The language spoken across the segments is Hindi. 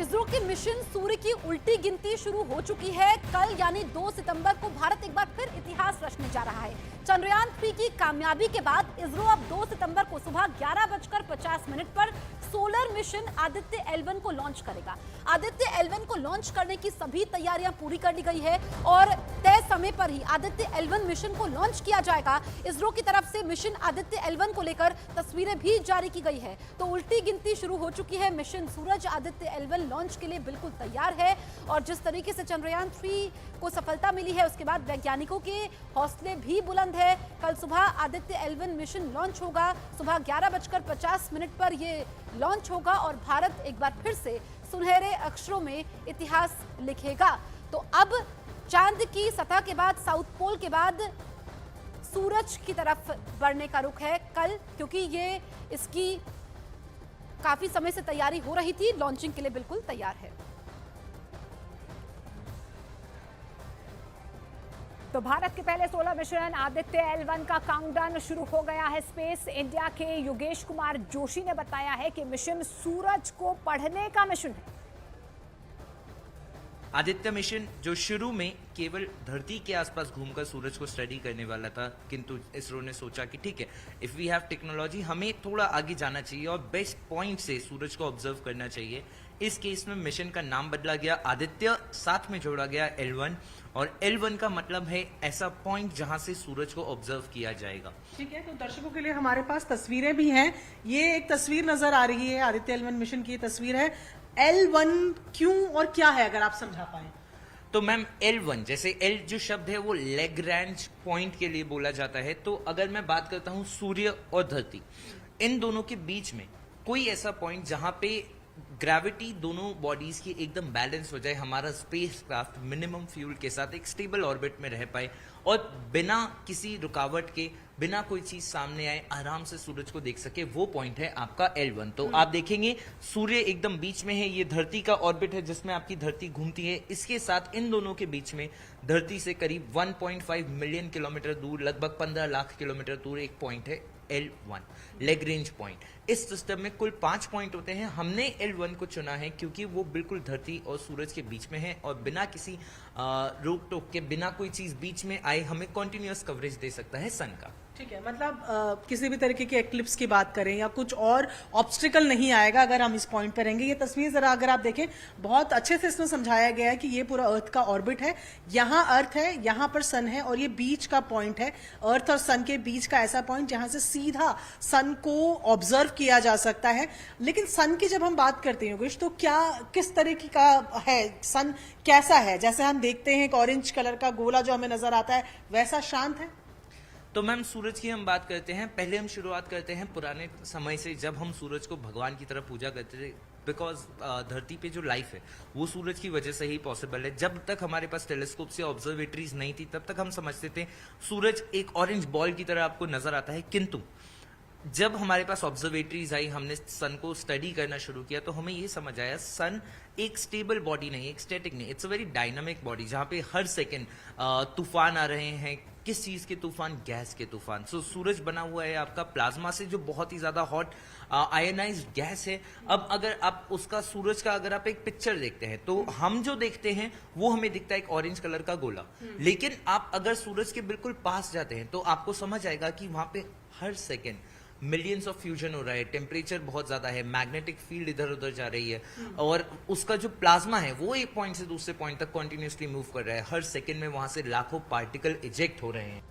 इसरो के मिशन सूर्य की उल्टी गिनती शुरू हो चुकी है। कल यानी 2 सितंबर को भारत एक बार फिर इतिहास रचने जा रहा है। चंद्रयान 3 की कामयाबी के बाद इसरो अब 2 सितंबर को सुबह 11:50 पर सोलर मिशन आदित्य L1 को लॉन्च करेगा। आदित्य L1 को लॉन्च करने की सभी तैयारियां पूरी कर ली गई है और तय समय पर ही आदित्य L1 मिशन को लॉन्च किया जाएगा। इसरो की तरफ से मिशन आदित्य L1 को लेकर तस्वीरें भी जारी की गई है। तो उल्टी गिनती शुरू हो चुकी है। मिशन सूरज आदित्य L1 लॉन्च के लिए बिल्कुल तैयार है और जिस तरीके से चंद्रयान 3 को सफलता मिली है उसके बाद वैज्ञानिकों के हौसले भी बुलंद है। कल सुबह आदित्य L1 मिशन लॉन्च होगा। सुबह 11:50 पर यह लॉन्च होगा और भारत एक बार फिर से सुनहरे अक्षरों में इतिहास लिखेगा। तो अब चांद की सतह के बाद, साउथ पोल के बाद सूरज की तरफ बढ़ने का रुख है कल, क्योंकि ये इसकी काफी समय से तैयारी हो रही थी। लॉन्चिंग के लिए बिल्कुल तैयार है। तो भारत के पहले सोलर मिशन आदित्य L1 का काउंटडाउन शुरू हो गया है। स्पेस इंडिया के योगेश कुमार जोशी ने बताया है कि मिशन सूरज को पढ़ने का मिशन है। आदित्य मिशन जो शुरू में केवल धरती के आसपास घूमकर सूरज को स्टडी करने वाला था, किंतु इसरो ने सोचा कि ठीक है, इफ वी हैव टेक्नोलॉजी, हमें थोड़ा आगे जाना चाहिए और बेस्ट पॉइंट से सूरज को ऑब्जर्व करना चाहिए। इस केस में मिशन का नाम बदला गया, आदित्य साथ में जोड़ा गया L1, और L1 का मतलब है ऐसा पॉइंट जहां से सूरज को ऑब्जर्व किया जाएगा। ठीक है, तो दर्शकों के लिए हमारे पास तस्वीरें भी हैं। ये एक तस्वीर नजर आ रही है, आदित्य L1 मिशन की तस्वीर है। L1 क्यों और क्या है, अगर आप समझा पाए तो मैम, L1 जैसे L जो शब्द है वो लैग्रैंज पॉइंट के लिए बोला जाता है। तो अगर मैं बात करता हूं सूर्य और धरती, इन दोनों के बीच में कोई ऐसा पॉइंट जहां पे ग्रेविटी दोनों बॉडीज की एकदम बैलेंस हो जाए, हमारा स्पेसक्राफ्ट मिनिमम फ्यूल के साथ एक स्टेबल ऑर्बिट में रह पाए और बिना किसी रुकावट के, बिना कोई चीज सामने आए, आराम से सूरज को देख सके, वो पॉइंट है आपका L1। तो आप देखेंगे सूर्य एकदम बीच में है, ये धरती का ऑर्बिट है जिसमें आपकी धरती घूमती है। इसके साथ इन दोनों के बीच में धरती से करीब 1.5 मिलियन किलोमीटर दूर, लगभग 15 लाख किलोमीटर दूर एक पॉइंट है L1, लैग्रेंज पॉइंट। इस सिस्टम में कुल 5 पॉइंट होते हैं। हमने L1 को चुना है क्योंकि वो बिल्कुल धरती और सूरज के बीच में है और बिना किसी रोक टोक के, बिना कोई चीज बीच में आए, हमें कॉन्टिन्यूअस कवरेज दे सकता है सन का। ठीक है, मतलब किसी भी तरीके के एक्लिप्स की बात करें या कुछ और ऑब्स्टिकल नहीं आएगा अगर हम इस पॉइंट पर रहेंगे। ये तस्वीर जरा अगर आप देखें, बहुत अच्छे से इसमें समझाया गया है कि ये पूरा अर्थ का ऑर्बिट है। यहाँ अर्थ है, यहाँ पर सन है और ये बीच का पॉइंट है, अर्थ और सन के बीच का ऐसा पॉइंट जहां से सीधा सन को ऑब्जर्व किया जा सकता है। लेकिन सन की जब हम बात करते हैं योगेश, तो क्या किस तरीके का है सन, कैसा है? जैसे हम देखते हैं एक ऑरेंज कलर का गोला जो हमें नजर आता है, वैसा शांत है? तो मैम, सूरज की हम बात करते हैं, पहले हम शुरुआत करते हैं पुराने समय से, जब हम सूरज को भगवान की तरह पूजा करते थे। बिकॉज धरती पे जो लाइफ है वो सूरज की वजह से ही पॉसिबल है। जब तक हमारे पास टेलीस्कोप से ऑब्जर्वेटरीज नहीं थी, तब तक हम समझते थे सूरज एक ऑरेंज बॉल की तरह आपको नजर आता है। किंतु जब हमारे पास ऑब्जर्वेटरीज आई, हमने सन को स्टडी करना शुरू किया, तो हमें ये समझ आया सन एक स्टेबल बॉडी नहीं, एक स्टैटिक नहीं, it's a very dynamic body, जहां पे हर सेकेंड तूफान आ रहे हैं। किस चीज के तूफान? गैस के तूफान। सो सूरज बना हुआ है आपका प्लाज्मा से, जो बहुत ही ज्यादा हॉट आयनाइज्ड गैस है। अब अगर आप उसका, सूरज का अगर आप एक पिक्चर देखते हैं, तो हम जो देखते हैं वो हमें दिखता है एक ऑरेंज कलर का गोला। लेकिन आप अगर सूरज के बिल्कुल पास जाते हैं तो आपको समझ आएगा कि वहां पे हर सेकेंड मिलियंस ऑफ फ्यूजन हो रहा है, टेम्परेचर बहुत ज्यादा है, मैग्नेटिक फील्ड इधर उधर जा रही है और उसका जो प्लाज्मा है वो एक पॉइंट से दूसरे पॉइंट तक कॉन्टिन्यूसली मूव कर रहा है। हर सेकेंड में वहां से लाखों पार्टिकल इजेक्ट हो रहे हैं।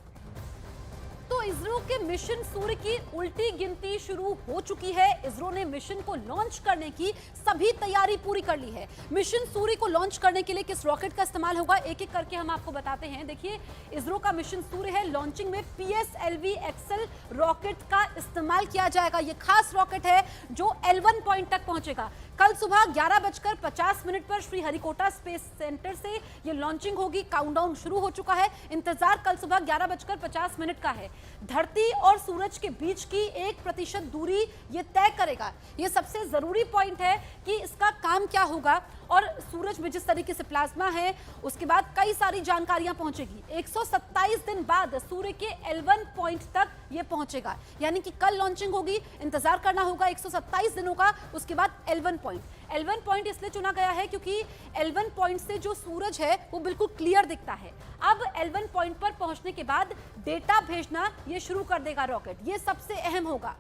तो इसरो के मिशन सूर्य की उल्टी गिनती शुरू हो चुकी है। इसरो ने मिशन को लॉन्च करने की सभी तैयारी पूरी कर ली है। मिशन सूर्य को लॉन्च करने के लिए किस रॉकेट का इस्तेमाल होगा, एक एक करके हम आपको बताते हैं। देखिए, इसरो का मिशन सूर्य है, लॉन्चिंग में PSLV एक्सेल रॉकेट का इस्तेमाल किया जाएगा। यह खास रॉकेट है जो L1 पॉइंट तक पहुंचेगा। कल सुबह 11:50 पर श्रीहरिकोटा स्पेस सेंटर से यह लॉन्चिंग होगी। काउंटडाउन शुरू हो चुका है। इंतजार कल सुबह 11:50 का है। धरती और सूरज के बीच की 1% दूरी ये तय करेगा। ये सबसे जरूरी पॉइंट है कि इसका काम क्या होगा और सूरज में जिस तरीके से प्लाज्मा है, उसके बाद कई सारी जानकारियां पहुंचेगी। 127 दिन बाद सूर्य के L1 पॉइंट तक ये पहुंचेगा, यानी कि कल लॉन्चिंग होगी। इंतजार करना होगा 127 दिनों का, उसके बाद L1 पॉइंट। L1 पॉइंट इसलिए चुना गया है क्योंकि L1 पॉइंट से जो सूरज है वो बिल्कुल क्लियर दिखता है। अब L1 पॉइंट पर पहुंचने के बाद डेटा भेजना ये शुरू कर देगा रॉकेट, ये सबसे अहम होगा।